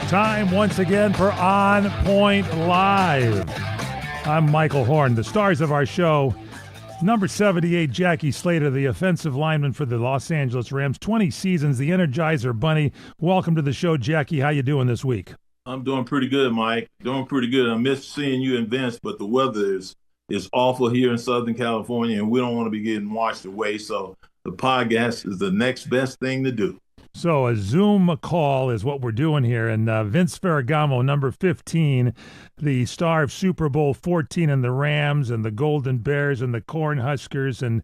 Time once again for On Point Live. I'm Michael Horn. The stars of our show, number 78, Jackie Slater, the offensive lineman for the Los Angeles Rams, 20 seasons, the Energizer Bunny. Welcome to the show, Jackie. How you doing this week? I'm doing pretty good, Mike. Doing pretty good. I miss seeing you and Vince, but the weather is awful here in Southern California, and we don't want to be getting washed away. So the podcast is the next best thing to do. So a Zoom call is what we're doing here. And Vince Ferragamo, number 15, the star of Super Bowl 14 and the Rams and the Golden Bears and the Cornhuskers and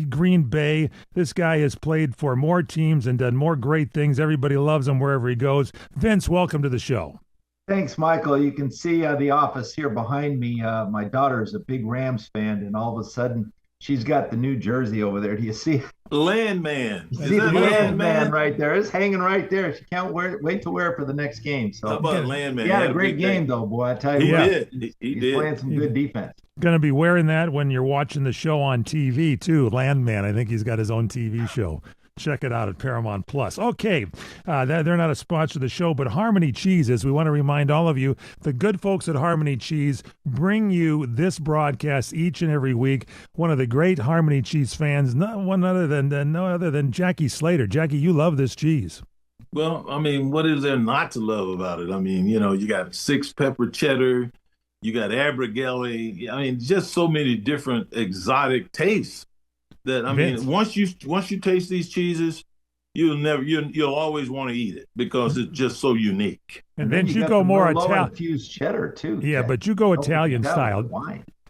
Green Bay. This guy has played for more teams and done more great things. Everybody loves him wherever he goes. Vince, welcome to the show. Thanks, Michael. You can see the office here behind me. My daughter is a big Rams fan, and all of a sudden, she's got the new jersey over there. Do you see? Landman. You see the Landman right there? It's hanging right there. She can't wait to wear it for the next game. So how about Landman? He had a great game, though, boy. I tell you what. He's did. Playing some good defense. Going to be wearing that when you're watching the show on TV, too. Landman, I think he's got his own TV show. Check it out at Paramount Plus. Okay, they're not a sponsor of the show, but Harmony Cheeses. We want to remind all of you, the good folks at Harmony Cheese bring you this broadcast each and every week. One of the great Harmony Cheese fans, no other than Jackie Slater. Jackie, you love this cheese. Well, I mean, what is there not to love about it? I mean, you got 6-pepper cheddar, you got abrigelli. I mean, just so many different exotic tastes. That I mean, once you taste these cheeses, you'll always want to eat it because it's just so unique. And then you go more Italian infused cheddar too. Yeah, but you go Italian style.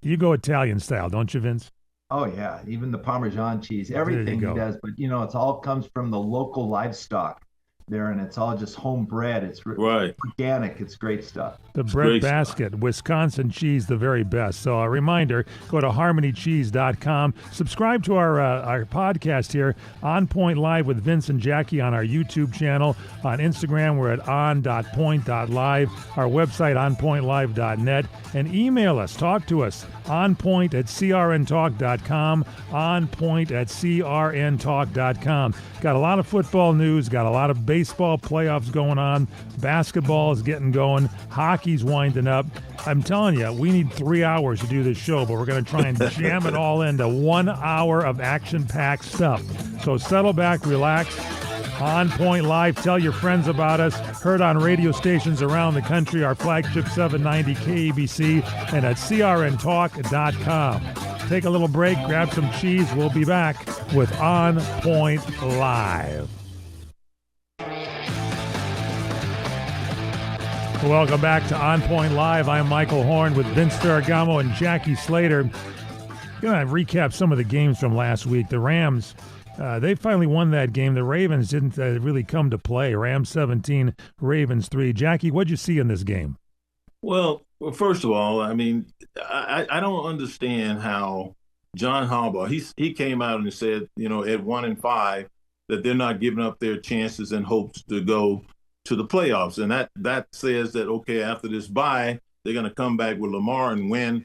You go Italian style, don't you, Vince? Oh yeah, even the Parmesan cheese, everything he does. But it's all comes from the local livestock there, and it's all just homebred. It's organic. It's great stuff. The bread basket, Wisconsin cheese, the very best. So a reminder, go to harmonycheese.com. Subscribe to our podcast here, On Point Live with Vince and Jackie on our YouTube channel. On Instagram, we're at on.point.live. Our website, onpointlive.net. And email us, talk to us, onpoint@crntalk.com, onpoint@crntalk.com. Got a lot of football news, got a lot of baseball playoffs going on. Basketball is getting going. Hockey's winding up. I'm telling you, we need 3 hours to do this show, but we're going to try and jam it all into 1 hour of action-packed stuff. So settle back, relax. On Point Live, tell your friends about us. Heard on radio stations around the country, our flagship 790 KABC, and at crntalk.com. Take a little break, grab some cheese. We'll be back with On Point Live. Welcome back to On Point Live. I'm Michael Horn with Vince Ferragamo and Jackie Slater. Going to recap some of the games from last week. The Rams, they finally won that game. The Ravens didn't really come to play. Rams 17, Ravens 3. Jackie, what'd you see in this game? Well, first of all, I mean, I don't understand how John Harbaugh, he came out and said, at 1-5, that they're not giving up their chances and hopes to go to the playoffs. And that says that, okay, after this bye, they're going to come back with Lamar and win,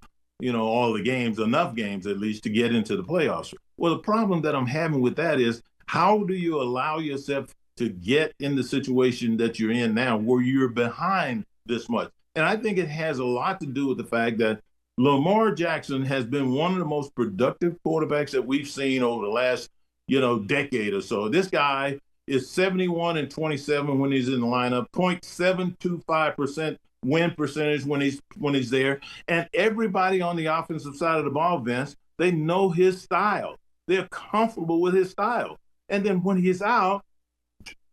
all the games, enough games at least to get into the playoffs. Well, the problem that I'm having with that is, how do you allow yourself to get in the situation that you're in now where you're behind this much? And I think it has a lot to do with the fact that Lamar Jackson has been one of the most productive quarterbacks that we've seen over the last, decade or so. This guy is 71-27 when he's in the lineup, 0.725% win percentage when he's there. And everybody on the offensive side of the ball, Vince, they know his style. They're comfortable with his style. And then when he's out,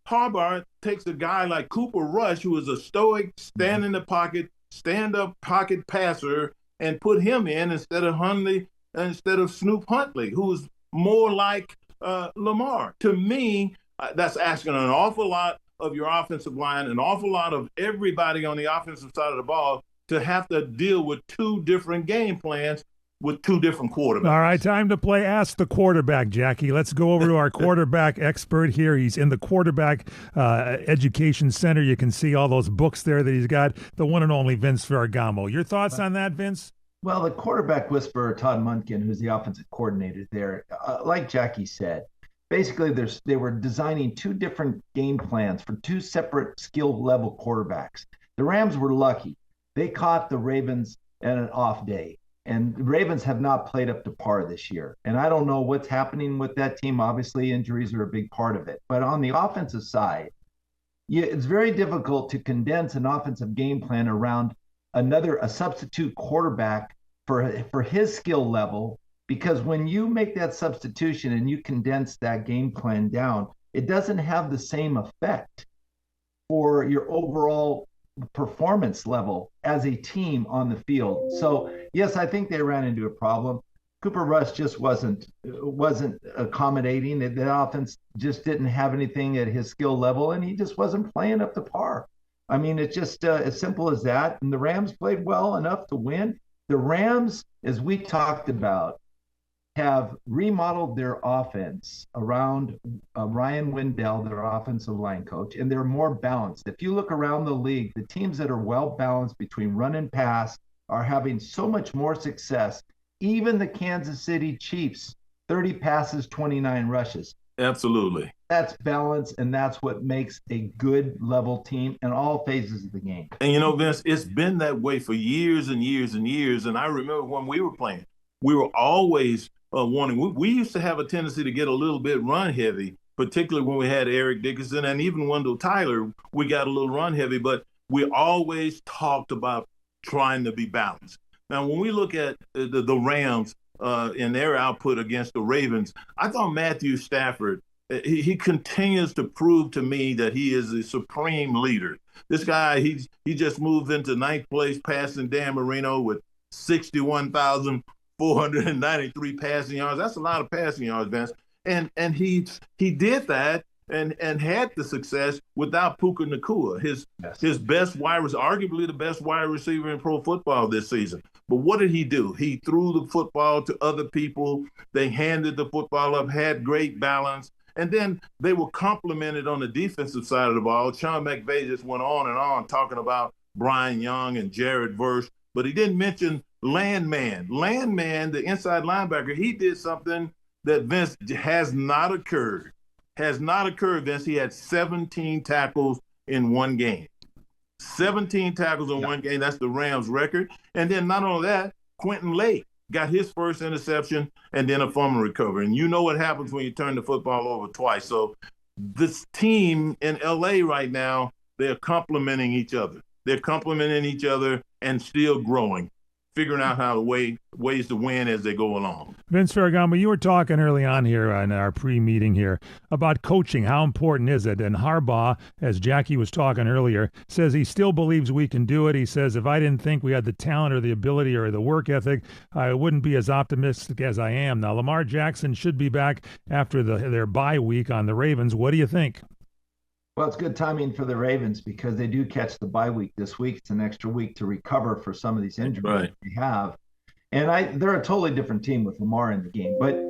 Harbaugh takes a guy like Cooper Rush, who is a stoic, stand in the pocket, stand-up pocket passer, and put him in instead of Snoop Huntley, who is more like Lamar. To me, that's asking an awful lot of your offensive line, an awful lot of everybody on the offensive side of the ball to have to deal with two different game plans with two different quarterbacks. All right, time to play Ask the Quarterback, Jackie. Let's go over to our quarterback expert here. He's in the Quarterback Education Center. You can see all those books there that he's got. The one and only Vince Ferragamo. Your thoughts on that, Vince? Well, the quarterback whisperer, Todd Monken, who's the offensive coordinator there, like Jackie said, basically they were designing two different game plans for two separate skill level quarterbacks. The Rams were lucky. They caught the Ravens at an off day. And the Ravens have not played up to par this year. And I don't know what's happening with that team. Obviously, injuries are a big part of it. But on the offensive side, it's very difficult to condense an offensive game plan around a substitute quarterback for his skill level, because when you make that substitution and you condense that game plan down, it doesn't have the same effect for your overall performance level as a team on the field. So yes, I think they ran into a problem. Cooper Rush just wasn't accommodating. The offense just didn't have anything at his skill level, and he just wasn't playing up to par. I mean, it's just as simple as that. And the Rams played well enough to win. The Rams, as we talked about, have remodeled their offense around Ryan Wendell, their offensive line coach, and they're more balanced. If you look around the league, the teams that are well balanced between run and pass are having so much more success. Even the Kansas City Chiefs, 30 passes, 29 rushes. Absolutely. That's balance, and that's what makes a good level team in all phases of the game. And, Vince, it's been that way for years and years and years. And I remember when we were playing, we were always wanting. We used to have a tendency to get a little bit run heavy, particularly when we had Eric Dickerson and even Wendell Tyler. We got a little run heavy, but we always talked about trying to be balanced. Now, when we look at the Rams in their output against the Ravens, I thought Matthew Stafford, he continues to prove to me that he is a supreme leader. This guy, he just moved into ninth place passing Dan Marino with 61,493 passing yards. That's a lot of passing yards, Vince. And he did that and had the success without Puka Nacua, his best wide receiver, arguably the best wide receiver in pro football this season. But what did he do? He threw the football to other people. They handed the football up, had great balance. And then they were complimented on the defensive side of the ball. Sean McVay just went on and on talking about Brian Young and Jared Verse, but he didn't mention Landman. Landman, the inside linebacker, he did something that, Vince, has not occurred. Vince. He had 17 tackles in one game. 17 tackles in one game. That's the Rams record. And then not only that, Quentin Lake got his first interception and then a fumble recovery. And you know what happens when you turn the football over twice. So this team in L.A. right now, they're complementing each other. They're complementing each other and still growing, figuring out how to ways to win as they go along. Vince Ferragamo, you were talking early on here in our pre-meeting here about coaching. How important is it? And Harbaugh, as Jackie was talking earlier, says he still believes we can do it. He says, if I didn't think we had the talent or the ability or the work ethic, I wouldn't be as optimistic as I am. Now, Lamar Jackson should be back after their bye week on the Ravens. What do you think? Well, it's good timing for the Ravens because they do catch the bye week this week. It's an extra week to recover for some of these injuries they have. And they're a totally different team with Lamar in the game. But,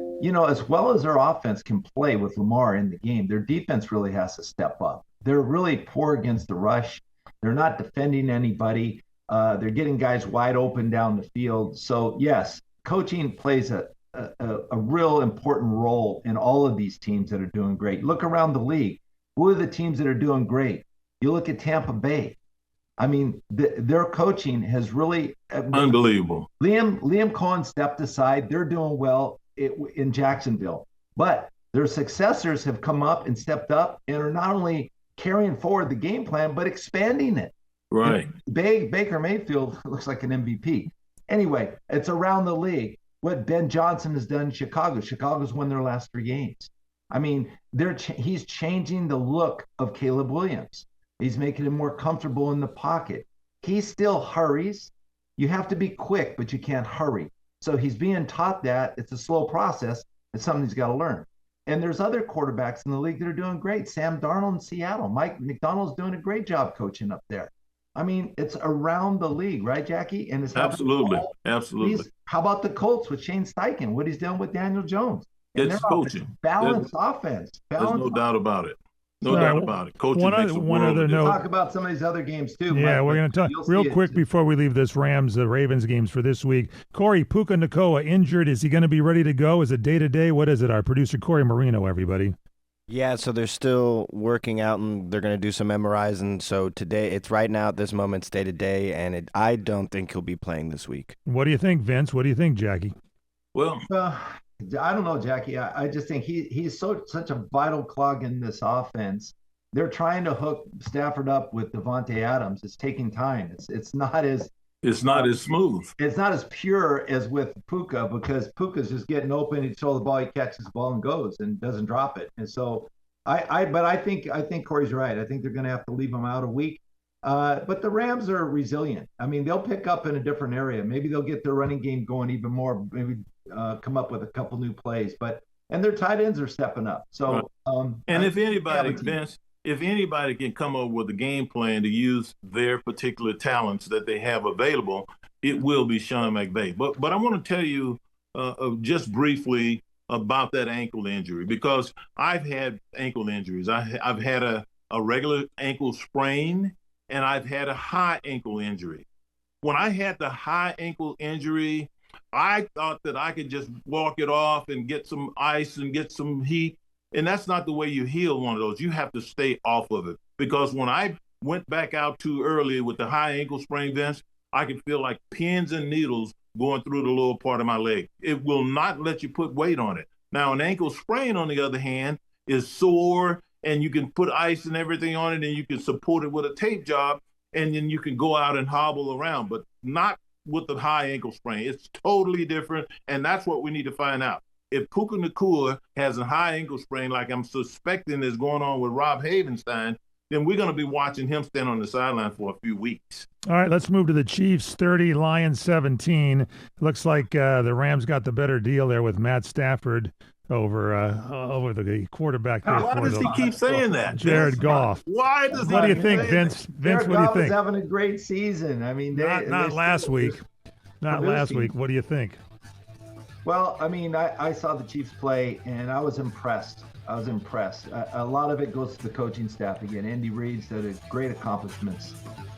as well as their offense can play with Lamar in the game, their defense really has to step up. They're really poor against the rush. They're not defending anybody. They're getting guys wide open down the field. So, yes, coaching plays a real important role in all of these teams that are doing great. Look around the league. Who are the teams that are doing great? You look at Tampa Bay. I mean, their coaching has really unbelievable. Liam Cohen stepped aside. They're doing well in Jacksonville, but their successors have come up and stepped up and are not only carrying forward the game plan but expanding it. Right. Baker Mayfield looks like an MVP. Anyway, it's around the league. What Ben Johnson has done in Chicago. Chicago's won their last 3 games. I mean, he's changing the look of Caleb Williams. He's making him more comfortable in the pocket. He still hurries. You have to be quick, but you can't hurry. So he's being taught that. It's a slow process. It's something he's got to learn. And there's other quarterbacks in the league that are doing great. Sam Darnold in Seattle. Mike McDonald's doing a great job coaching up there. I mean, it's around the league, right, Jackie? And it's absolutely. How about the Colts with Shane Steichen? What he's done with Daniel Jones? It's coaching. Balanced offense. There's no doubt about it. No doubt about it. Coaching makes a one world other of note. We'll talk about some of these other games too. Yeah, Mike, we're going to talk real quick before we leave this Ravens games for this week. Corey Puka Nacua injured. Is he going to be ready to go? Is it day-to-day? What is it? Our producer, Corey Marino, everybody. Yeah, so they're still working out, and they're going to do some MRIs. And so today, it's right now at this moment, it's day-to-day, and I don't think he'll be playing this week. What do you think, Vince? What do you think, Jackie? Well, I don't know, Jackie. I just think he's such a vital clog in this offense. They're trying to hook Stafford up with Devontae Adams. It's taking time. It's not as smooth. It's not as pure as with Puka, because Puka's just getting open. He throws the ball, he catches the ball and goes and doesn't drop it. And so I think Corey's right. I think they're going to have to leave him out a week. But the Rams are resilient. I mean, they'll pick up in a different area. Maybe they'll get their running game going even more. Maybe come up with a couple new plays. And their tight ends are stepping up. So and if anybody, Vince, if anybody can come up with a game plan to use their particular talents that they have available, it will be Sean McVay. But I want to tell you just briefly about that ankle injury, because I've had ankle injuries. I've had a regular ankle sprain, and I've had a high ankle injury. When I had the high ankle injury, I thought that I could just walk it off and get some ice and get some heat. And that's not the way you heal one of those. You have to stay off of it. Because when I went back out too early with the high ankle sprain, Vince, I could feel like pins and needles going through the lower part of my leg. It will not let you put weight on it. Now, an ankle sprain, on the other hand, is sore, and you can put ice and everything on it, and you can support it with a tape job, and then you can go out and hobble around, but not with the high ankle sprain. It's totally different, and that's what we need to find out. If Puka Nacua has a high ankle sprain, like I'm suspecting is going on with Rob Havenstein, then we're going to be watching him stand on the sideline for a few weeks. All right, let's move to the Chiefs 30, Lions 17. Looks like the Rams got the better deal there with Matt Stafford over the quarterback. Why does he keep saying that? Jared Goff. Why does he? What do you think, Vince? Vince, what do you think? Is having a great season. I mean, not last week. Not last week. What do you think? Well, I mean, I saw the Chiefs play, and I was impressed. A lot of it goes to the coaching staff again. Andy Reid's did great accomplishments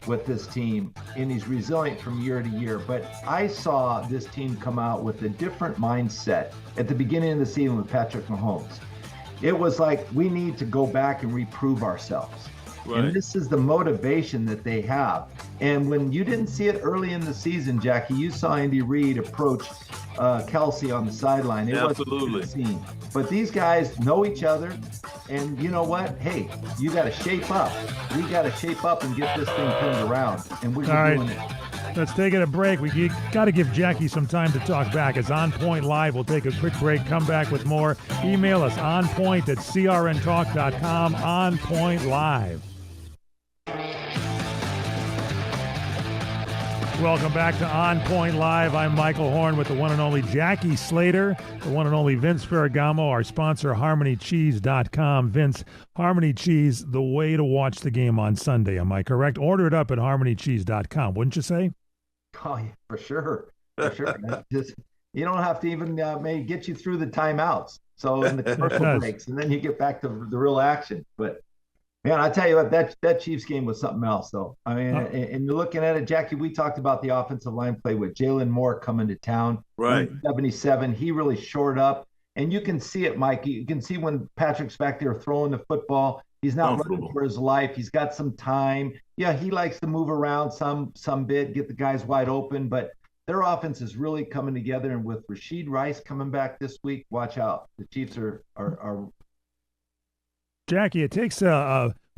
with this team, and he's resilient from year to year. But I saw this team come out with a different mindset at the beginning of the season with Patrick Mahomes. It was like, we need to go back and reprove ourselves. Right. And this is the motivation that they have. And when you didn't see it early in the season, Jackie, you saw Andy Reid approach Kelsey on the sideline. It Absolutely. wasn't seen. But these guys know each other. And you know what? Hey, you got to shape up. We got to shape up and get this thing turned around. And we're doing it. Let's take it a break. We got to give Jackie some time to talk back. It's On Point Live. We'll take a quick break, come back with more. Email us onpoint@crntalk.com. On Point Live. Welcome back to On Point Live. I'm Michael Horn with the one and only Jackie Slater, the one and only Vince Ferragamo, our sponsor, HarmonyCheese.com. Vince, Harmony Cheese, the way to watch the game on Sunday. Am I correct? Order it up at HarmonyCheese.com, wouldn't you say? Oh, yeah, for sure. Just, you don't have to even maybe get you through the timeouts. So in the commercial breaks, and then you get back to the real action. But man, I tell you what, that Chiefs game was something else, though. I mean, and you're looking at it, Jackie. We talked about the offensive line play with Jalen Moore coming to town. Right. 77. He really shored up, and you can see it, Mike. You can see when Patrick's back there throwing the football. He's not running for his life. He's got some time. Yeah, he likes to move around some bit, get the guys wide open. But their offense is really coming together. And with Rashid Rice coming back this week, watch out. The Chiefs are Jackie, it takes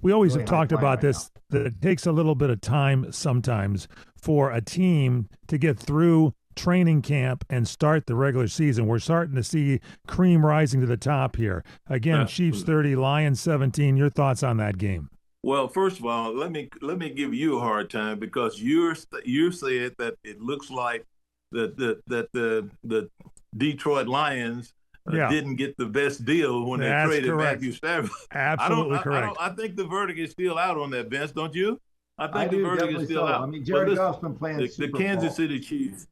we always have talked about this, that it takes a little bit of time sometimes for a team to get through training camp and start the regular season. We're starting to see cream rising to the top here. Again, Chiefs 30, Lions 17. Your thoughts on that game? Well, first of all, let me give you a hard time, because you said that it looks like the Detroit Lions didn't get the best deal when they traded Matthew Stafford. Absolutely correct. I think the verdict is still out on that, Vince, don't you? I think the verdict is still out. I mean, Jared Goff's been playing the Kansas City Chiefs.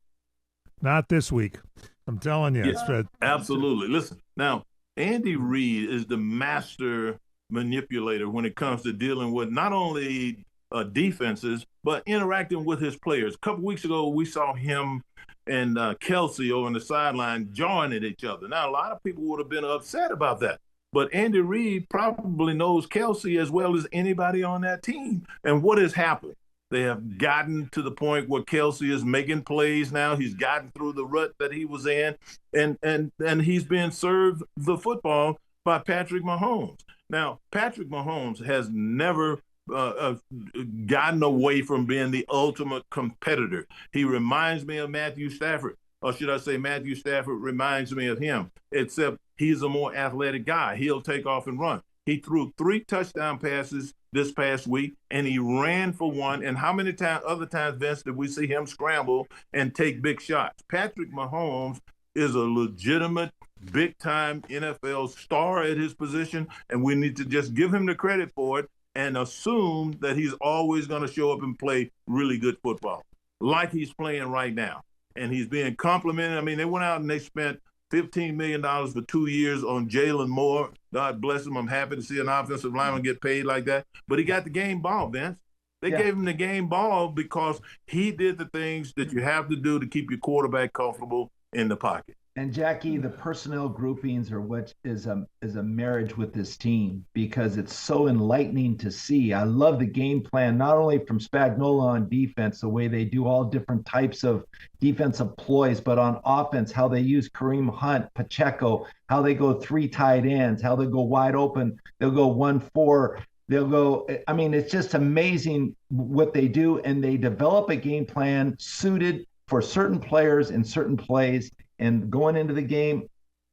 Not this week. I'm telling you. Absolutely. Listen, now, Andy Reid is the master manipulator when it comes to dealing with not only defenses, but interacting with his players. A couple weeks ago, we saw him and Kelsey over on the sideline jawing at each other. Now, a lot of people would have been upset about that. But Andy Reid probably knows Kelsey as well as anybody on that team. And what has happened? They have gotten to the point where Kelsey is making plays now. He's gotten through the rut that he was in, and he's being served the football by Patrick Mahomes. Now, Patrick Mahomes has never gotten away from being the ultimate competitor. He reminds me of Matthew Stafford, or should I say Matthew Stafford reminds me of him, except he's a more athletic guy. He'll take off and run. He threw 3 touchdown passes this past week, and he ran for 1. And how many other times, Vince, did we see him scramble and take big shots? Patrick Mahomes is a legitimate, big-time NFL star at his position, and we need to just give him the credit for it and assume that he's always going to show up and play really good football, like he's playing right now. And he's being complimented. I mean, they went out and they spent $15 million for 2 years on Jalen Moore. God bless him. I'm happy to see an offensive lineman get paid like that. But he got the game ball, Vince. They gave him the game ball because he did the things that you have to do to keep your quarterback comfortable in the pocket. And Jackie, the personnel groupings are what is a marriage with this team, because it's so enlightening to see. I love the game plan, not only from Spagnuolo on defense, the way they do all different types of defensive ploys, but on offense, how they use Kareem Hunt, Pacheco, how they go 3 tight ends, how they go wide open. They'll go 1-4. They'll go, I mean, it's just amazing what they do. And they develop a game plan suited for certain players in certain plays. And going into the game,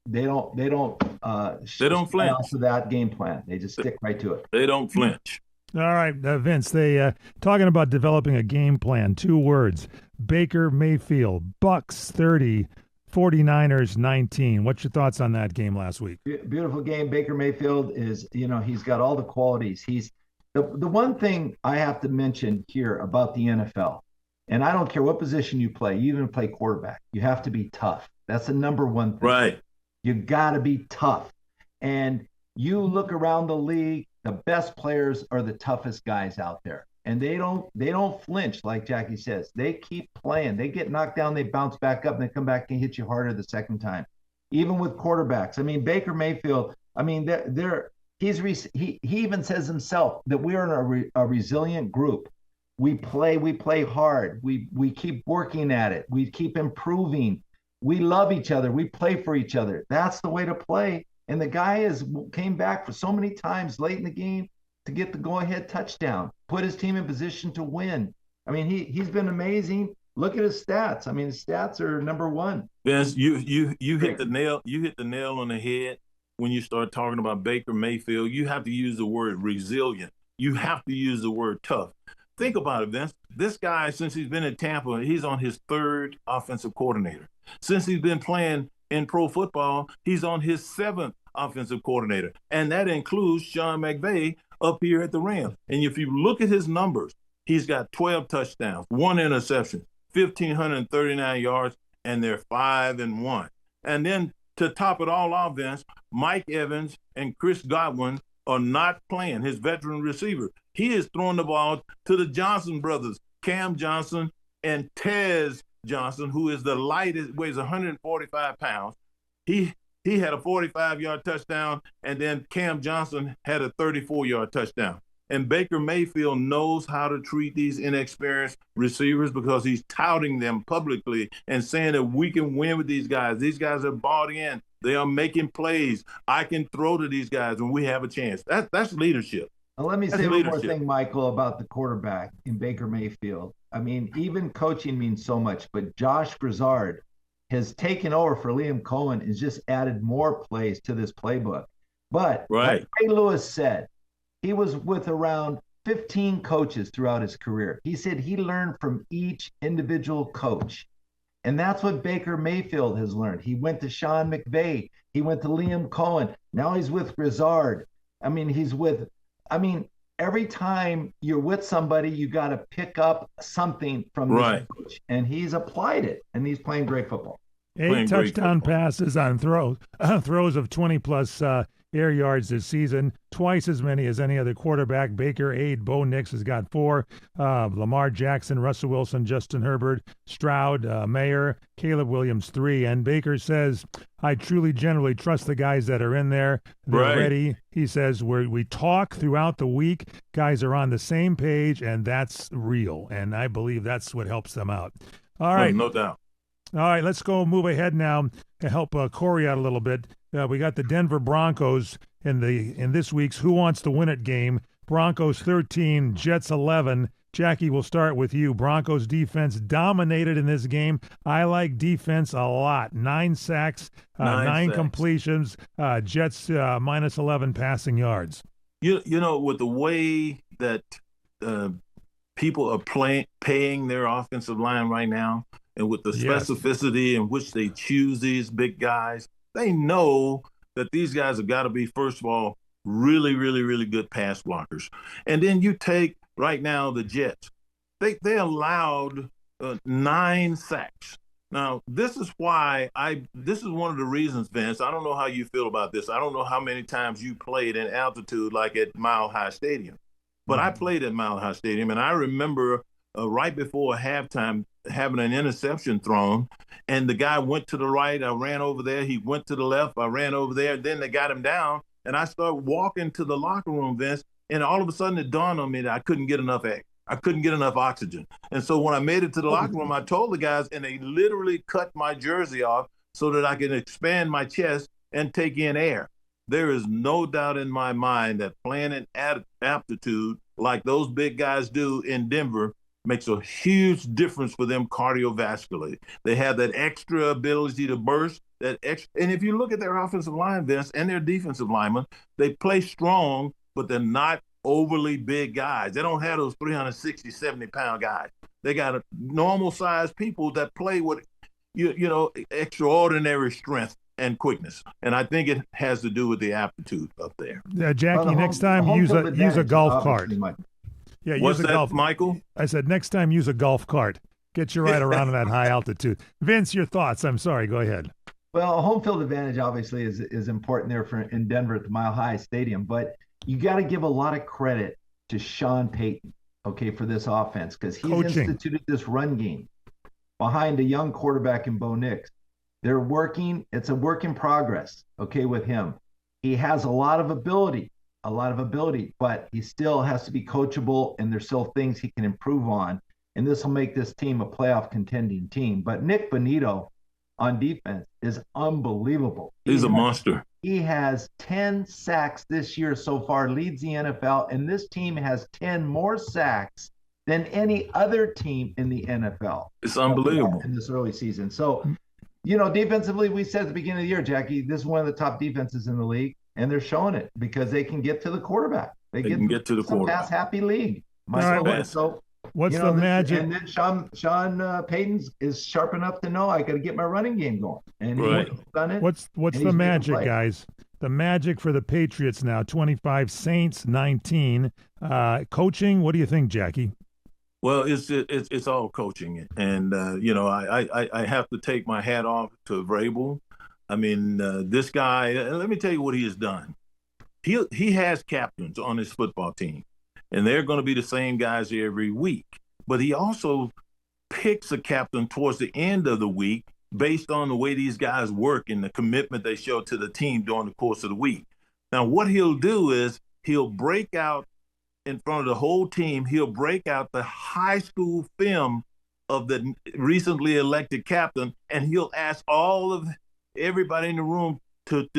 they don't flinch to that game plan. They just stick right to it. They don't flinch. All right, Vince, they talking about developing a game plan, 2 words. Baker Mayfield, Bucks 30, 49ers 19. What's your thoughts on that game last week? Beautiful game. Baker Mayfield is, he's got all the qualities. He's the one thing I have to mention here about the NFL, and I don't care what position you play, you even play quarterback, you have to be tough. That's the number one thing. Right. You got to be tough. And you look around the league, the best players are the toughest guys out there. And they don't flinch, like Jackie says. They keep playing. They get knocked down, they bounce back up, and they come back and hit you harder the second time. Even with quarterbacks. I mean, Baker Mayfield, I mean, he even says himself that we are a resilient group. We play hard. We keep working at it. We keep improving. We love each other. We play for each other. That's the way to play. And the guy came back for so many times late in the game to get the go-ahead touchdown, put his team in position to win. I mean, he's been amazing. Look at his stats. I mean, his stats are number 1. Vince, you hit the nail. You hit the nail on the head when you start talking about Baker Mayfield. You have to use the word resilient. You have to use the word tough. Think about it, Vince. This guy, since he's been in Tampa, he's on his 3rd offensive coordinator. Since he's been playing in pro football, he's on his 7th offensive coordinator. And that includes Sean McVay up here at the Rams. And if you look at his numbers, he's got 12 touchdowns, 1 interception, 1,539 yards, and they're 5-1. And then to top it all off, Vince, Mike Evans and Chris Godwin are not playing, his veteran receiver. He is throwing the ball to the Johnson brothers, Cam Johnson and Tez Johnson, who is the lightest, weighs 145 pounds. He had a 45-yard touchdown, and then Cam Johnson had a 34-yard touchdown. And Baker Mayfield knows how to treat these inexperienced receivers because he's touting them publicly and saying that we can win with these guys. These guys are bought in. They are making plays. I can throw to these guys when we have a chance. That's leadership. Now, let me say one more thing, Michael, about the quarterback in Baker Mayfield. I mean, even coaching means so much, but Josh Broussard has taken over for Liam Cohen and just added more plays to this playbook. But like Ray Lewis said, he was with around 15 coaches throughout his career. He said he learned from each individual coach. And that's what Baker Mayfield has learned. He went to Sean McVay. He went to Liam Cohen. Now he's with Broussard. I mean, every time you're with somebody, you got to pick up something from this coach. And he's applied it, and he's playing great football. 8 touchdown passes on throws of 20-plus air yards this season, twice as many as any other quarterback. Baker 8, Bo Nix has got 4, Lamar Jackson, Russell Wilson, Justin Herbert, Stroud, Mayer, Caleb Williams 3. And Baker says, I truly generally trust the guys that are in there. They're ready. He says, we talk throughout the week. Guys are on the same page, and that's real. And I believe that's what helps them out. All right. No doubt. All right, let's go move ahead now to help Corey out a little bit. We got the Denver Broncos in this week's Who Wants to Win It game. Broncos 13, Jets 11. Jackie, we'll start with you. Broncos defense dominated in this game. I like defense a lot. 9 sacks, 9 completions. Jets minus 11 passing yards. You know, with the way that people are paying their offensive line right now, and with the specificity in which they choose these big guys, they know that these guys have got to be, first of all, really, really, really good pass blockers. And then you take right now the Jets. They allowed 9 sacks. Now, this is why this is one of the reasons, Vince, I don't know how you feel about this. I don't know how many times you played in altitude like at Mile High Stadium. But I played at Mile High Stadium, and I remember right before halftime having an interception thrown, and the guy went to the right. I ran over there. He went to the left. I ran over there. Then they got him down, and I started walking to the locker room, Vince, and all of a sudden it dawned on me that I couldn't get enough air. I couldn't get enough oxygen. And so when I made it to the locker room, I told the guys, and they literally cut my jersey off so that I could expand my chest and take in air. There is no doubt in my mind that playing in altitude like those big guys do in Denver makes a huge difference for them cardiovascularly. They have that extra ability to burst, and if you look at their offensive line, Vince, and their defensive linemen, they play strong, but they're not overly big guys. They don't have those 360, 70-pound guys. They got normal-sized people that play with, extraordinary strength and quickness. And I think it has to do with the aptitude up there. Yeah, Jackie, next time use a golf cart. Yeah, what's that, Michael? I said next time use a golf cart. Get you right around in that high altitude. Vince, your thoughts. I'm sorry. Go ahead. Well, home field advantage obviously is important there in Denver at the Mile High Stadium, but you got to give a lot of credit to Sean Payton, okay, for this offense, because he's instituted this run game behind a young quarterback in Bo Nix. They're working. It's a work in progress, okay, with him. He has a lot of ability, but he still has to be coachable, and there's still things he can improve on. And this will make this team a playoff contending team. But Nick Bonito on defense is unbelievable. He's a monster. He has 10 sacks this year so far, leads the NFL, and this team has 10 more sacks than any other team in the NFL. It's unbelievable. In this early season. So, defensively, we said at the beginning of the year, Jackie, this is one of the top defenses in the league, and they're showing it because they can get to the quarterback. They can get to the quarterback. Pass-happy league. What's the magic? And then Sean Payton is sharp enough to know I got to get my running game going. And he's done it. What's the magic, guys? The magic for the Patriots now, 25, Saints 19. Coaching, what do you think, Jackie? Well, it's all coaching. And, I have to take my hat off to Vrabel. I mean, this guy, let me tell you what he has done. He has captains on his football team. And they're going to be the same guys every week. But he also picks a captain towards the end of the week based on the way these guys work and the commitment they show to the team during the course of the week. Now, what he'll do is he'll break out in front of the whole team. He'll break out the high school film of the recently elected captain, and he'll ask everybody in the room to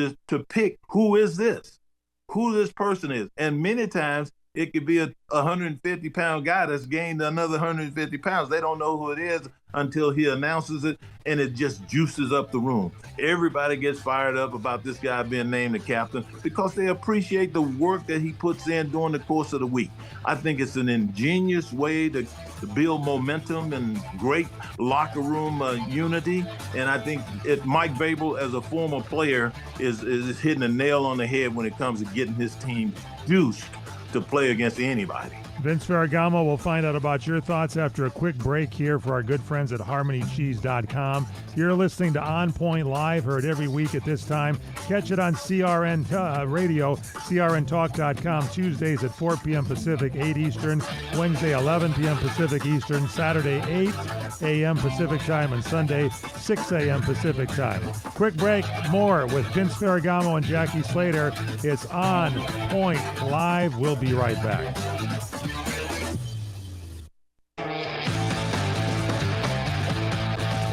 pick who this person is. And many times, it could be a 150-pound guy that's gained another 150 pounds. They don't know who it is until he announces it, and it just juices up the room. Everybody gets fired up about this guy being named the captain because they appreciate the work that he puts in during the course of the week. I think it's an ingenious way to build momentum and great locker room unity, and I think Mike Vrabel, as a former player, is hitting a nail on the head when it comes to getting his team juiced to play against anybody. Vince Ferragamo will find out about your thoughts after a quick break here for our good friends at HarmonyCheese.com. You're listening to On Point Live, heard every week at this time. Catch it on CRN Radio, CRNTalk.com, Tuesdays at 4 p.m. Pacific, 8 Eastern, Wednesday 11 p.m. Pacific Eastern, Saturday 8 a.m. Pacific Time, and Sunday 6 a.m. Pacific Time. Quick break, more with Vince Ferragamo and Jackie Slater. It's On Point Live. We'll be right back.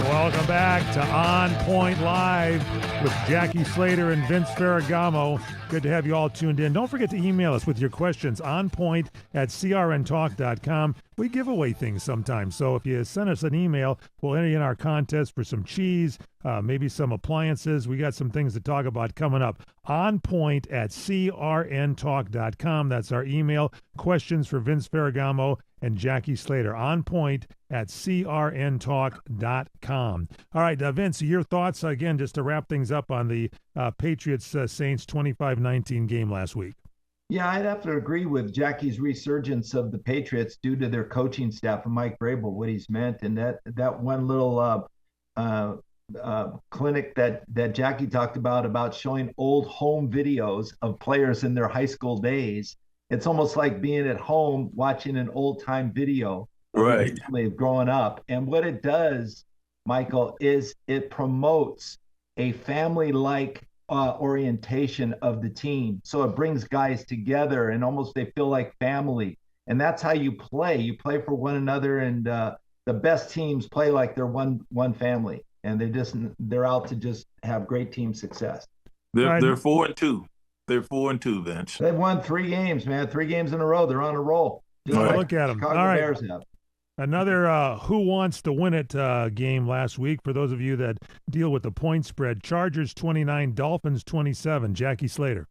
Welcome back to On Point Live with Jackie Slater and Vince Ferragamo. Good to have you all tuned in. Don't forget to email us with your questions, onpoint@crntalk.com. We give away things sometimes, so if you send us an email, we'll enter you in our contest for some cheese, maybe some appliances. We got some things to talk about coming up. onpoint@crntalk.com. That's our email. Questions for Vince Ferragamo and Jackie Slater. onpoint@crntalk.com. All right, Vince, your thoughts again, just to wrap things up on the Patriots-Saints 25-19 game last week. Yeah, I'd have to agree with Jackie's resurgence of the Patriots due to their coaching staff and Mike Vrabel, what he's meant, and that one little clinic that Jackie talked about showing old home videos of players in their high school days. It's almost like being at home watching an old time video, right? Of growing up, and what it does, Michael, is it promotes a family-like orientation of the team. So it brings guys together and almost they feel like family. And that's how you play. You play for one another, and the best teams play like they're one family. And they're out to just have great team success. They're 4-2. They're 4-2, Vince. They've won 3 games, man. 3 games in a row. They're on a roll. Just look at them. Chicago All right. Bears have. Another who wants to win it game last week for those of you that deal with the point spread. Chargers 29, Dolphins 27. Jackie Slater.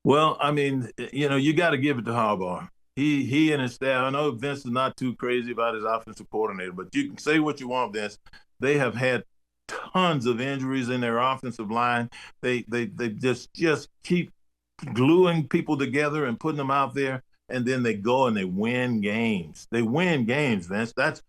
Well, I mean, you got to give it to Harbaugh. He and his staff. I know Vince is not too crazy about his offensive coordinator, but you can say what you want, Vince. They have had tons of injuries in their offensive line. They just keep gluing people together and putting them out there. And then they go and they win games. They win games, Vince. That's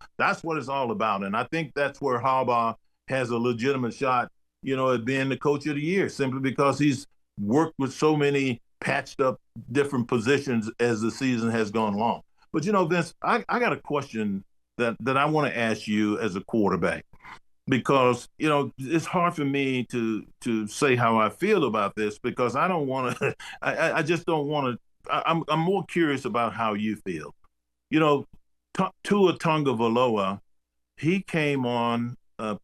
what it's all about. And I think that's where Harbaugh has a legitimate shot, at being the coach of the year, simply because he's worked with so many patched up different positions as the season has gone along. But, Vince, I got a question that I want to ask you as a quarterback, because, it's hard for me to say how I feel about this, because I don't want to – I just don't want to – I'm more curious about how you feel. Tua Tagovailoa, he came on a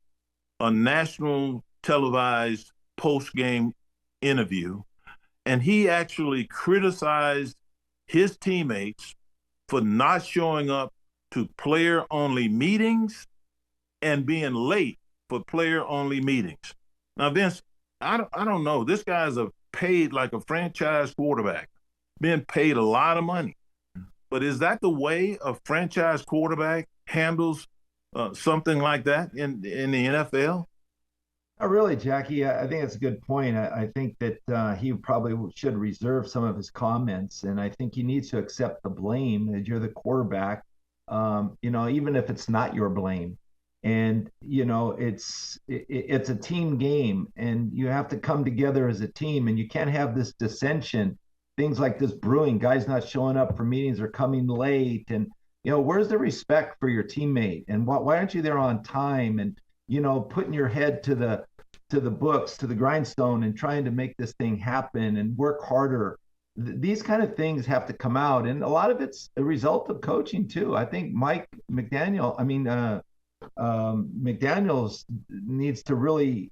national televised post-game interview, and he actually criticized his teammates for not showing up to player-only meetings and being late for player-only meetings. Now, Vince, I don't know. This guy's paid like a franchise quarterback, being paid a lot of money. But is that the way a franchise quarterback handles something like that in the NFL? Not really, Jackie. I think that's a good point. I think that he probably should reserve some of his comments, and I think he needs to accept the blame that you're the quarterback, even if it's not your blame. And, it's a team game, and you have to come together as a team, and you can't have this dissension. Things like this brewing, guys not showing up for meetings or coming late. And, where's the respect for your teammate? And why aren't you there on time? And, putting your head to the books, to the grindstone, and trying to make this thing happen and work harder. These kind of things have to come out. And a lot of it's a result of coaching too. I think McDaniels needs to really,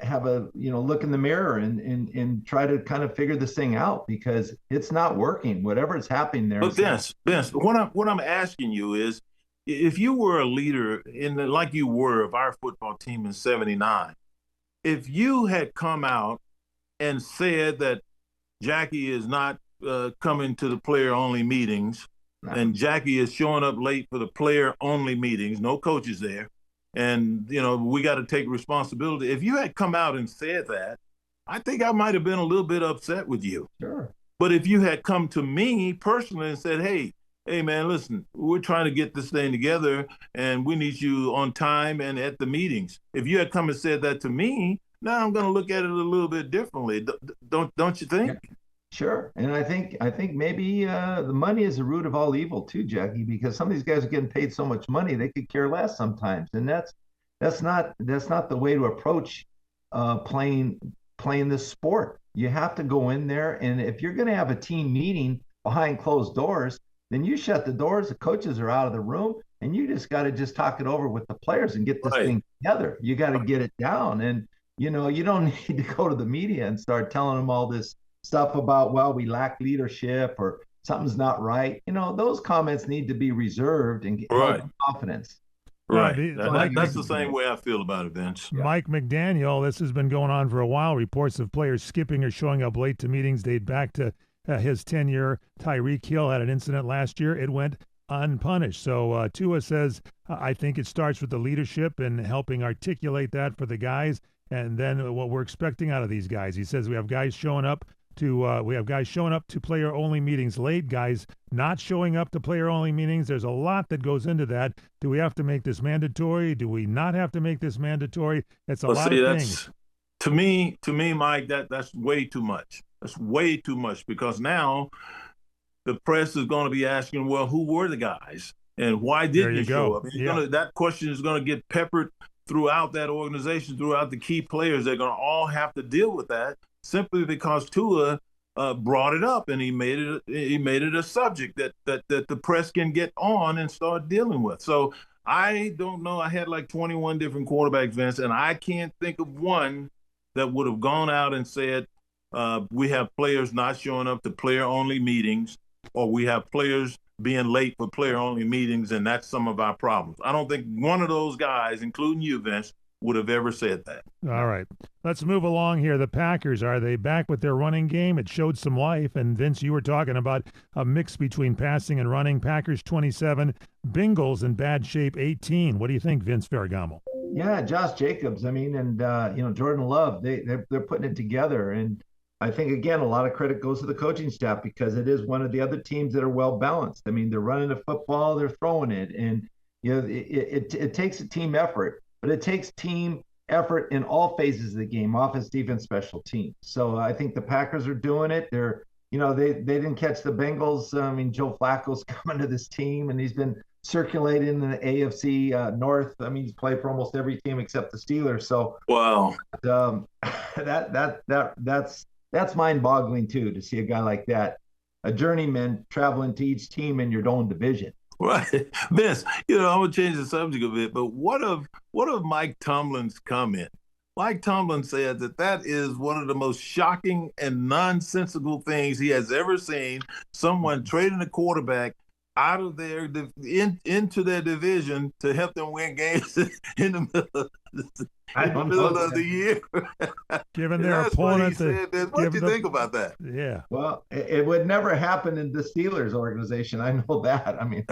have a, look in the mirror and try to kind of figure this thing out, because it's not working, whatever is happening there. But Vince, what I'm asking you is, if you were a leader like you were of our football team in '79, if you had come out and said that Jackie is not coming to the player-only meetings, and Jackie is showing up late for the player-only meetings, no coaches there, and, we got to take responsibility. If you had come out and said that, I think I might have been a little bit upset with you. Sure. But if you had come to me personally and said, hey man, listen, we're trying to get this thing together and we need you on time and at the meetings. If you had come and said that to me, now I'm going to look at it a little bit differently. Don't you think? Yeah. Sure. And I think maybe the money is the root of all evil too, Jackie, because some of these guys are getting paid so much money they could care less sometimes. And that's not the way to approach playing this sport. You have to go in there, and if you're going to have a team meeting behind closed doors, then you shut the doors, the coaches are out of the room, and you just got to just talk it over with the players and get this thing together. You got to get it down. And you don't need to go to the media and start telling them all this stuff about, well, we lack leadership or something's not right. Those comments need to be reserved and get confidence. Right. That's the same way I feel about it, Vince. Yeah. Mike McDaniel, this has been going on for a while. Reports of players skipping or showing up late to meetings date back to his tenure. Tyreek Hill had an incident last year. It went unpunished. So Tua says, I think it starts with the leadership and helping articulate that for the guys. And then what we're expecting out of these guys. He says we have guys showing up to player-only meetings late, guys not showing up to player-only meetings. There's a lot that goes into that. Do we have to make this mandatory? Do we not have to make this mandatory? It's a lot of things. To me, Mike, that's way too much. That's way too much because now the press is going to be asking, well, who were the guys and why didn't you show up? That question is going to get peppered throughout that organization, throughout the key players. They're going to all have to deal with that. Simply because Tua brought it up and he made it a subject that the press can get on and start dealing with. So I don't know. I had like 21 different quarterbacks, Vince, and I can't think of one that would have gone out and said we have players not showing up to player-only meetings, or we have players being late for player-only meetings, and that's some of our problems. I don't think one of those guys, including you, Vince, would have ever said that. All right. Let's move along here. The Packers, are they back with their running game? It showed some life. And Vince, you were talking about a mix between passing and running. Packers 27, Bengals in bad shape 18. What do you think, Vince Ferragamo? Yeah, Josh Jacobs. I mean, and Jordan Love, they're putting it together. And I think, again, a lot of credit goes to the coaching staff because it is one of the other teams that are well balanced. I mean, they're running the football, they're throwing it. And, it takes a team effort. But it takes team effort in all phases of the game, offense, defense, special teams. So I think the Packers are doing it. They didn't catch the Bengals. I mean, Joe Flacco's coming to this team, and he's been circulating in the AFC North. I mean, he's played for almost every team except the Steelers. So wow, that's mind-boggling too, to see a guy like that, a journeyman, traveling to each team in your own division. Right. Vince, I'm going to change the subject a bit, but what of Mike Tomlin's comment? Mike Tomlin said that is one of the most shocking and nonsensical things he has ever seen. Someone trading a quarterback out of into their division to help them win games in the middle of the year. Giving their opponent what do you think about that? Yeah. Well, it would never happen in the Steelers organization. I know that. I mean,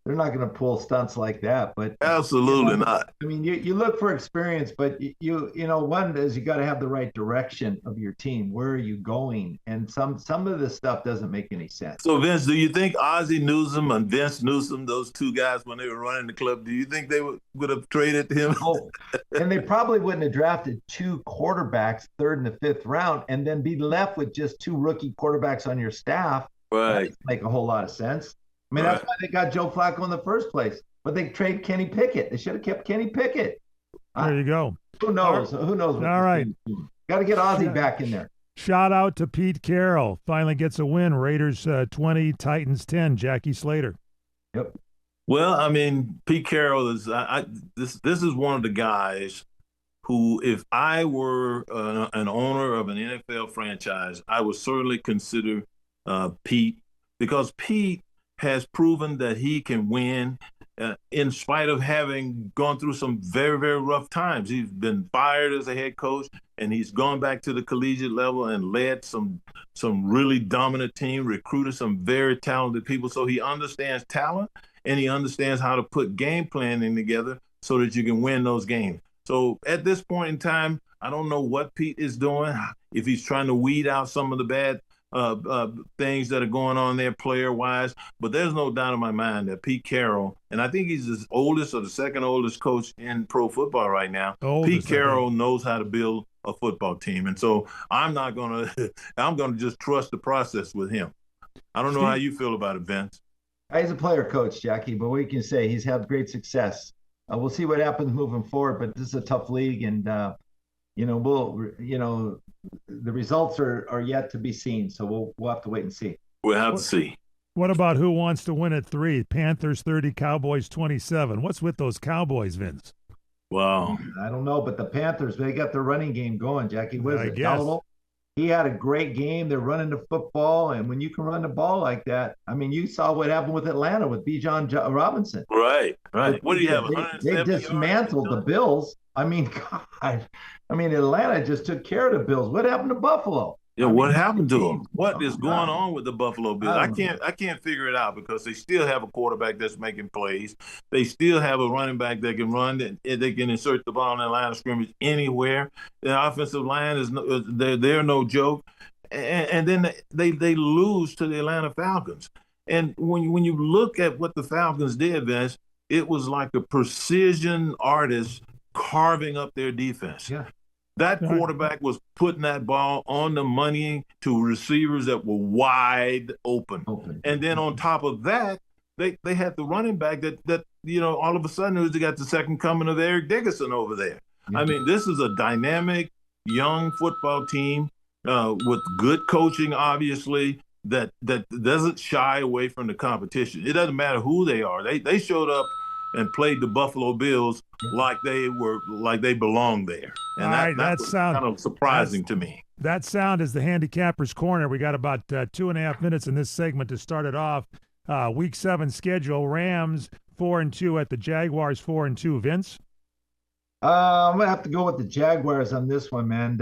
they're not going to pull stunts like that. But absolutely not. I mean, you look for experience, but one is you got to have the right direction of your team. Where are you going? And some of this stuff doesn't make any sense. So, Vince, do you think Ozzie Newsome and Vince Newsome, those two guys, when they were running the club, do you think they would have traded him? Oh, and they probably wouldn't have drafted two quarterbacks, third and the fifth round, and then be left with just two rookie quarterbacks on your staff. Right. That doesn't make a whole lot of sense. I mean, that's why they got Joe Flacco in the first place. But they trade Kenny Pickett. They should have kept Kenny Pickett. There you go. Who knows? Who knows? All right. Got to get Ozzie back in there. Shout out to Pete Carroll. Finally gets a win. Raiders 20, Titans 10. Jackie Slater. Yep. Well, I mean, Pete Carroll is this is one of the guys who, if I were an owner of an NFL franchise, I would certainly consider Pete, because Pete has proven that he can win in spite of having gone through some very, very rough times. He's been fired as a head coach, and he's gone back to the collegiate level and led some really dominant team, recruited some very talented people. So he understands talent, and he understands how to put game planning together so that you can win those games. So at this point in time, I don't know what Pete is doing, if he's trying to weed out some of the bad things that are going on there player-wise. But there's no doubt in my mind that Pete Carroll, and I think he's the oldest or the second oldest coach in pro football right now. Oldest, Pete Carroll knows how to build a football team. And so I'm going to just trust the process with him. I don't know how you feel about it, Vince. He's a player coach, Jackie, but we can say he's had great success. We'll see what happens moving forward, but this is a tough league, and the results are yet to be seen. So we'll have to wait and see. We'll have to see. What about who wants to win at 3? Panthers 30, Cowboys 27. What's with those Cowboys, Vince? Wow. I don't know, but the Panthers, they got their running game going, Jackie. What is it? Guess. He had a great game. They're running the football, and when you can run the ball like that, I mean, you saw what happened with Atlanta with Bijan Robinson. Right. What do you have? They dismantled the Bills. I mean, God. I mean, Atlanta just took care of the Bills. What happened to Buffalo? Yeah, what happened to them? What is going on with the Buffalo Bills? I can't figure it out because they still have a quarterback that's making plays. They still have a running back that can run. And they can insert the ball in the line of scrimmage anywhere. Their offensive line they're no joke. And then they lose to the Atlanta Falcons. And when you look at what the Falcons did, Vince, it was like a precision artist carving up their defense. Yeah. That quarterback was putting that ball on the money to receivers that were wide open. And then on top of that, they had the running back that all of a sudden they got the second coming of Eric Dickerson over there. Yeah. I mean, this is a dynamic young football team with good coaching, obviously, that doesn't shy away from the competition. It doesn't matter who they are. They showed up and played the Buffalo Bills like they belonged there. And that was kind of surprising to me. That sound is the Handicapper's Corner. We got about 2.5 minutes in this segment to start it off. Week 7 schedule: Rams 4-2 at the Jaguars 4-2. Vince? I'm gonna have to go with the Jaguars on this one, man.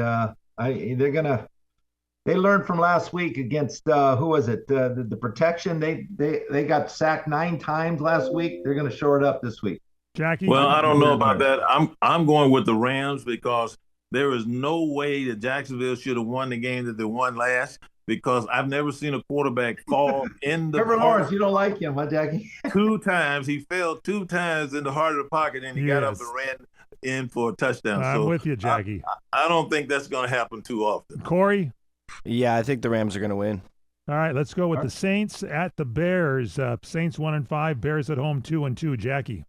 They learned from last week against who was it? The protection. They got sacked 9 times last week. They're gonna shore it up this week. Jackie? Well, I don't know about that. I'm going with the Rams because there is no way that Jacksonville should have won the game that they won last, because I've never seen a quarterback fall in the Trevor Lawrence, you don't like him, huh, Jackie? 2 times. He fell 2 times in the heart of the pocket, and he got up and ran in for a touchdown. I'm with you, Jackie. I don't think that's going to happen too often. Corey? Yeah, I think the Rams are going to win. All right, let's go with the Saints at the Bears. Saints 1-5, Bears at home 2-2. Jackie?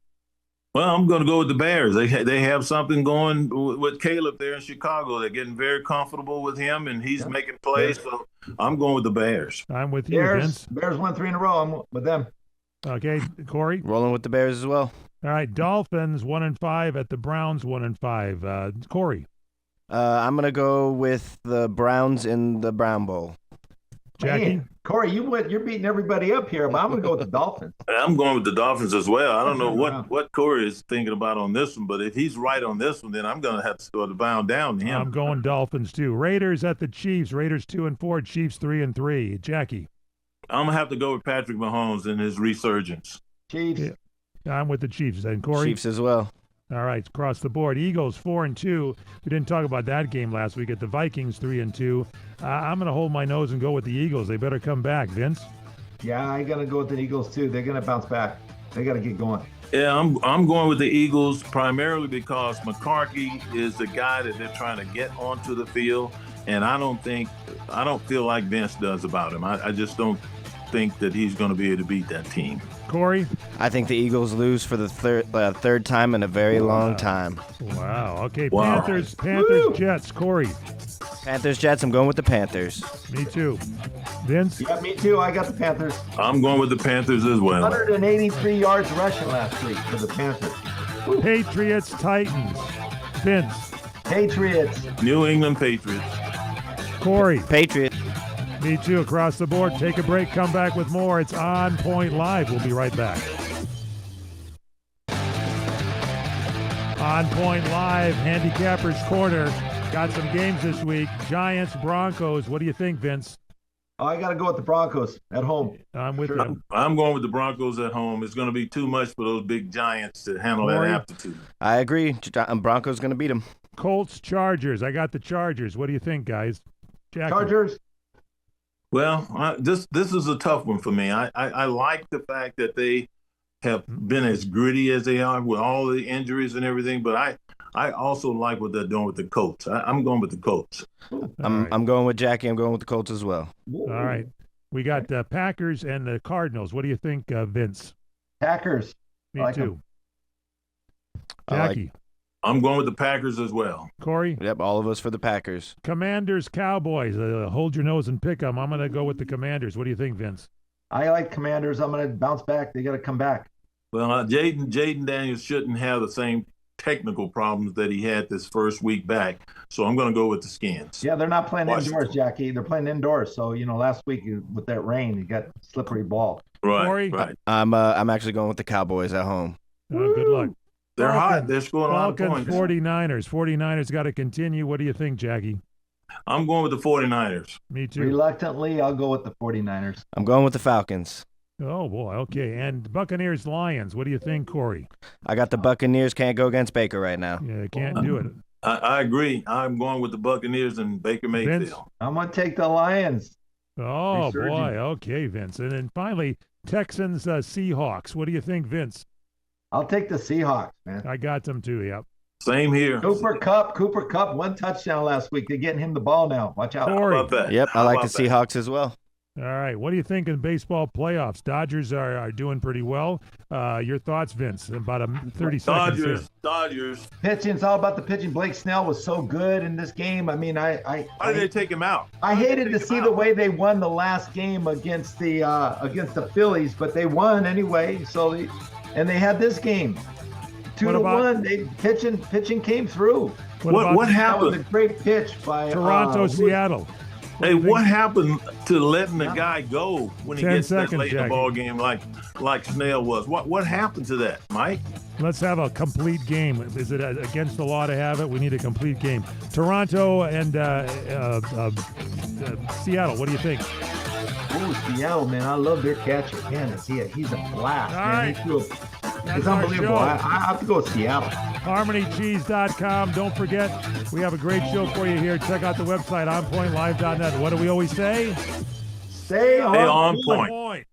Well, I'm going to go with the Bears. They have something going with Caleb there in Chicago. They're getting very comfortable with him, and he's making plays. So I'm going with the Bears. I'm with you, Vince. Bears won 3 in a row. I'm with them. Okay, Corey? Rolling with the Bears as well. All right, Dolphins 1-5 at the Browns 1-5. Corey? I'm going to go with the Browns in the Brown Bowl. Jackie? Man, Corey, you're beating everybody up here, but I'm going to go with the Dolphins. I'm going with the Dolphins as well. I don't know what Corey is thinking about on this one, but if he's right on this one, then I'm going to have to start to bound down to him. I'm going Dolphins too. Raiders at the Chiefs. Raiders 2-4, Chiefs 3-3. Jackie? I'm going to have to go with Patrick Mahomes and his resurgence. Chiefs. Yeah, I'm with the Chiefs. And Corey? Chiefs as well. All right, across the board. Eagles 4-2. We didn't talk about that game last week. At the Vikings 3-2. I'm going to hold my nose and go with the Eagles. They better come back. Vince? Yeah, I'm going to go with the Eagles too. They're going to bounce back. They got to get going. Yeah, I'm going with the Eagles primarily because McCarthy is the guy that they're trying to get onto the field, and I don't feel like Vince does about him. I just don't think that he's going to be able to beat that team. Corey? I think the Eagles lose for the third time in a very long time. Wow. Okay, wow. Panthers, Jets. Corey? Panthers, Jets. I'm going with the Panthers. Me too. Vince? Yeah, me too. I got the Panthers. I'm going with the Panthers as well. 183 yards rushing last week for the Panthers. Patriots, Titans. Vince? Patriots. New England Patriots. Corey? Patriots. Me too, across the board. Take a break, come back with more. It's On Point Live. We'll be right back. On Point Live, Handicapper's Corner. Got some games this week. Giants, Broncos. What do you think, Vince? I got to go with the Broncos at home. I'm with you. I'm going with the Broncos at home. It's going to be too much for those big Giants to handle that aptitude. I agree. Broncos going to beat them. Colts, Chargers. I got the Chargers. What do you think, guys? Jackie? Chargers. Well, this is a tough one for me. I like the fact that they have been as gritty as they are with all the injuries and everything, but I also like what they're doing with the Colts. I'm going with the Colts. I'm going with Jackie. I'm going with the Colts as well. All right. We got the Packers and the Cardinals. What do you think, Vince? Packers. Me I like too. I like- Jackie. I'm going with the Packers as well. Corey? Yep, all of us for the Packers. Commanders, Cowboys. Hold your nose and pick them. I'm going to go with the Commanders. What do you think, Vince? I like Commanders. I'm going to bounce back. They got to come back. Well, Jaden Daniels shouldn't have the same technical problems that he had this first week back, so I'm going to go with the Skins. Yeah, they're not playing Washington. indoors, Jackie. They're playing indoors. So, last week with that rain, you got slippery ball. Right, Corey? right. I'm actually going with the Cowboys at home. Good luck. They're Falcons. hot. They're scoring a lot of Falcons, points. 49ers. 49ers got to continue. What do you think, Jackie? I'm going with the 49ers. Me too. Reluctantly, I'll go with the 49ers. I'm going with the Falcons. Oh, boy. Okay. And Buccaneers, Lions. What do you think, Corey? I got the Buccaneers. Can't go against Baker right now. Yeah, can't do it. I agree. I'm going with the Buccaneers and Baker Mayfield. Vince? I'm going to take the Lions. Oh, Resurging. boy. Okay, Vince. And then finally, Texans, Seahawks. What do you think, Vince? I'll take the Seahawks, man. I got them too, yep. Same here. Cooper Cup, 1 touchdown last week. They're getting him the ball now. Watch out. How Corey. about that? Yep, I How like the about that? Seahawks as well. All right. What do you think in baseball playoffs? Dodgers are doing pretty well. Your thoughts, Vince? About 30 seconds here. Dodgers. Pitching, it's all about the pitching. Blake Snell was so good in this game. I mean, Why did they take him out? I hated to see the way they won the last game against the Phillies, but they won anyway. So they had this game 2-1. They pitching came through. What That was happened? a great pitch by Toronto, Seattle. Hey, what happened to letting the guy go when he 10 gets that seconds, late in the Jackie. ball game like Snell was? What happened to that, Mike? Let's have a complete game. Is it against the law to have it? We need a complete game. Toronto and Seattle. What do you think? Oh, Seattle, man, I love their catcher. Man, he's a blast. All Man. right. That's It's our unbelievable. show. I have to go with Seattle. HarmonyCheese.com. Don't forget, we have a great show for you here. Check out the website, onpointlive.net. What do we always say? Stay on point. point.